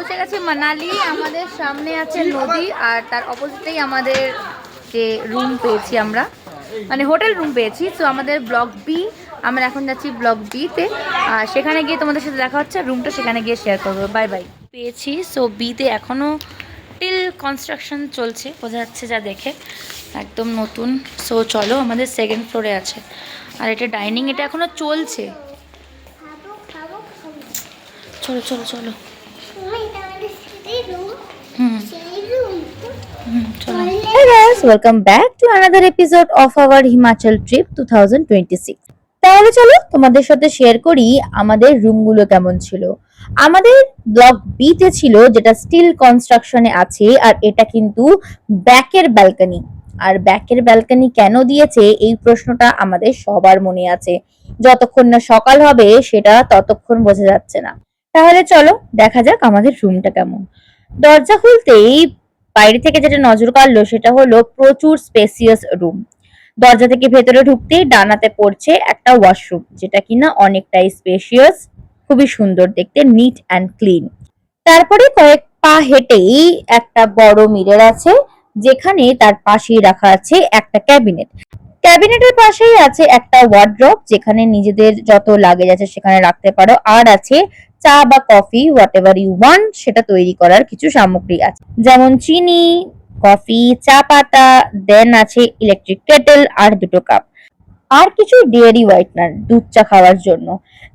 পৌঁছে গেছে মানালি। আমাদের সামনে আছে নদী আর তার অপোজিটেই আমাদের যে রুম পেয়েছি আমরা, মানে হোটেল রুম পেয়েছি। তো আমাদের ব্লক বি, আমরা এখন যাচ্ছি ব্লক বিতে। আর সেখানে গিয়ে তোমাদের সাথে দেখা হচ্ছে, রুমটা সেখানে গিয়ে শেয়ার করবো। Bye bye. পেয়েছি। সো বিতে এখনও টিল কনস্ট্রাকশন চলছে, বোঝা যাচ্ছে যা দেখে, একদম নতুন। সো চলো, আমাদের সেকেন্ড ফ্লোরে আছে আর এটা ডাইনিং, এটা এখনো চলছে। চলো চলো চলো। Hey guys, welcome back to another episode of our Himachal trip 2026. তাহলে চলো তোমাদের সাথে শেয়ার করি আমাদের রুমগুলো কেমন ছিল। আমাদের ব্লক বি তে ছিল, যেটা স্টিল কনস্ট্রাকশনে আছে, আর এটা কিন্তু ব্যাকের ব্যালকনি। আর ব্যাকের ব্যালকনি কেন দিয়েছে এই প্রশ্নটা আমাদের সবার মনে আছে। যতক্ষণ না সকাল হবে সেটা ততক্ষণ বোঝা যাচ্ছে না। তাহলে চলো দেখা যাক আমাদের রুমটা কেমন। দরজা খুলতেই বাইরে থেকে যেটা নজর কাড়লো সেটা হলো প্রচুর স্পেসিয়াস রুম। দরজা থেকে ভেতরে ঢুকতেই ডানাতে পড়ছে একটা ওয়াশরুম, যেটা কিনা অনেকটাই স্পেশিয়াস, খুবই সুন্দর দেখতে, নিট অ্যান্ড ক্লিন। তারপরে কয়েক পা হেঁটেই একটা বড় মিরর আছে, যেখানে তার পাশেই রাখা আছে একটা ক্যাবিনেট। ক্যাবিনেটের পাশেই আছে একটা ওয়ার্ড্রপ, যেখানে নিজেদের যত লাগেজ আছে সেখানে রাখতে পারো। আর আছে চা বা coffee, whatever you want, সেটা তৈরি করার কিছু সামগ্রী আছে, যেমন চিনি, কফি, চা পাতা, দেন আছে ইলেকট্রিক কেটেল আর দুটো কাপ, আর কিছু ডেয়ারি হোয়াইটনার, দুধ চা খাওয়ার জন্য।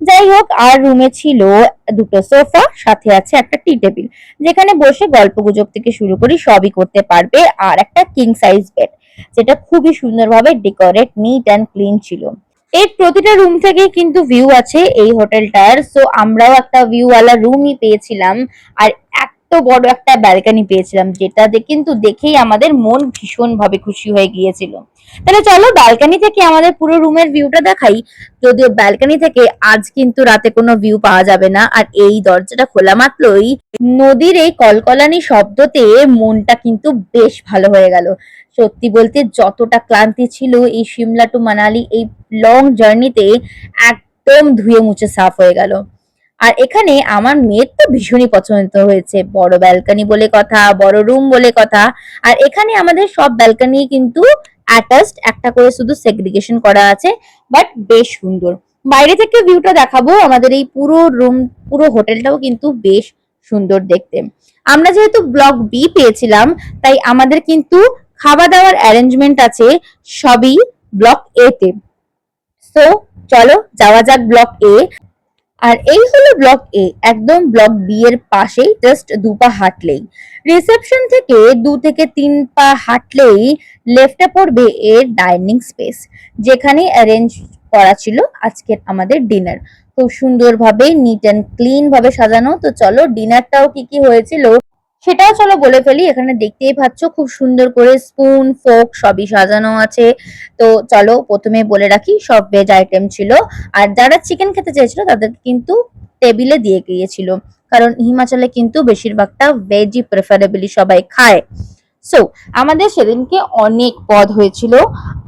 যাই হোক, আর রুমে ছিল দুটো সোফা, সাথে আছে একটা টি টেবিল, যেখানে বসে গল্প গুজব থেকে শুরু করি সবই করতে পারবে, আর একটা কিং সাইজ বেড, যেটা খুবই সুন্দরভাবে ডেকোরেট, নিট অ্যান্ড ক্লিন ছিল। এর প্রতিটা রুম থেকে কিন্তু ভিউ আছে এই হোটেলটার। সো আমরাও একটা ভিউ ওয়ালা রুমই পেয়েছিলাম, আর এত বড় একটা ব্যালকনি পেয়েছিলাম, যেটা কিন্তু দেখেই আমাদের মন ভীষণ ভাবে খুশি হয়ে গিয়েছিল। তাহলে চলো ব্যালকনি থেকে আমাদের পুরো রুমের ভিউটা দেখাই। যদিও ব্যালকনি থেকে আজ কিন্তু রাতে কোনো ভিউ পাওয়া যাবে না। আর এই দরজাটা খোলা মাত্রই নদীর এই কলকলানি শব্দতে মনটা কিন্তু বেশ ভালো হয়ে গেল। সত্যি বলতে যতটা ক্লান্তি ছিল এই সিমলা টু মানালি এই লং জার্নিতে, একদম ধুয়ে মুছে সাফ হয়ে গেল। আর এখানে আমার মেয়ের তো ভীষণই পছন্দ হয়েছে, বড় ব্যালকনি বলে কথা, বড় রুম বলে কথা। আর এখানে আমাদের সব ব্যালকনি কিন্তু অ্যাটাচড, একটা করে শুধু সেগ্রিগেশন করা আছে, বাট বেশ সুন্দর। বাইরে থেকে ভিউটা দেখাবো, আমাদের এই পুরো রুম, পুরো হোটেলটাও কিন্তু বেশ সুন্দর দেখতে। আমরা যেহেতু ব্লক বি পেয়েছিলাম, তাই আমাদের কিন্তু খাওয়া দাওয়ার অ্যারেঞ্জমেন্ট আছে সবই ব্লক এ তে। সো চলো যাওয়া যাক ব্লক এ। আর এই হলো ব্লক এ, একদম ব্লক বি এর পাশেই, জাস্ট 2 পা হাঁটলেই, রিসেপশন থেকে 2 থেকে 3 পা হাঁটলেই লেফটে পড়বে এর ডাইনিং স্পেস, যেখানে অ্যারেঞ্জ করা ছিল আজকের আমাদের ডিনার। খুব সুন্দরভাবে নিট অ্যান্ড ক্লিন ভাবে সাজানো। তো চলো ডিনারটাও কি কি হয়েছিল সেটাও চলো বলে ফেলি। এখানে দেখতেই পাচ্ছ খুব সুন্দর করে স্পুন, ফোক সবই সাজানো আছে। তো চলো প্রথমে বলে রাখি, সব ভেজ আইটেম ছিল। আর যারা চিকেন খেতে চেয়েছিল তাদের কিন্তু টেবিলে দিয়ে গিয়েছিল, কারণ হিমাচলে কিন্তু বেশিরভাগটা ভেজই প্রেফারেবলি সবাই খায়। সো আমাদের সেদিনকে অনেক পদ হয়েছিল,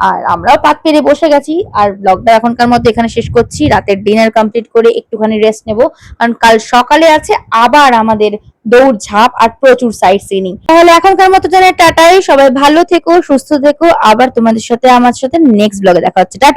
আর আমরাও পাত পেরে বসে গেছি। আর ব্লগটা এখনকার মতো এখানে শেষ করছি, রাতের ডিনার কমপ্লিট করে একটুখানি রেস্ট নেব, কারণ কাল সকালে আছে আবার আমাদের দৌড় ঝাঁপ আর প্রচুর সাইট সিনিং। তাহলে এখনকার মতো জানাই টাটাই, সবাই ভালো থেকো, সুস্থ থেকো। আবার তোমাদের সাথে আমার সাথে নেক্সট ব্লগে দেখা হচ্ছে। টাটা।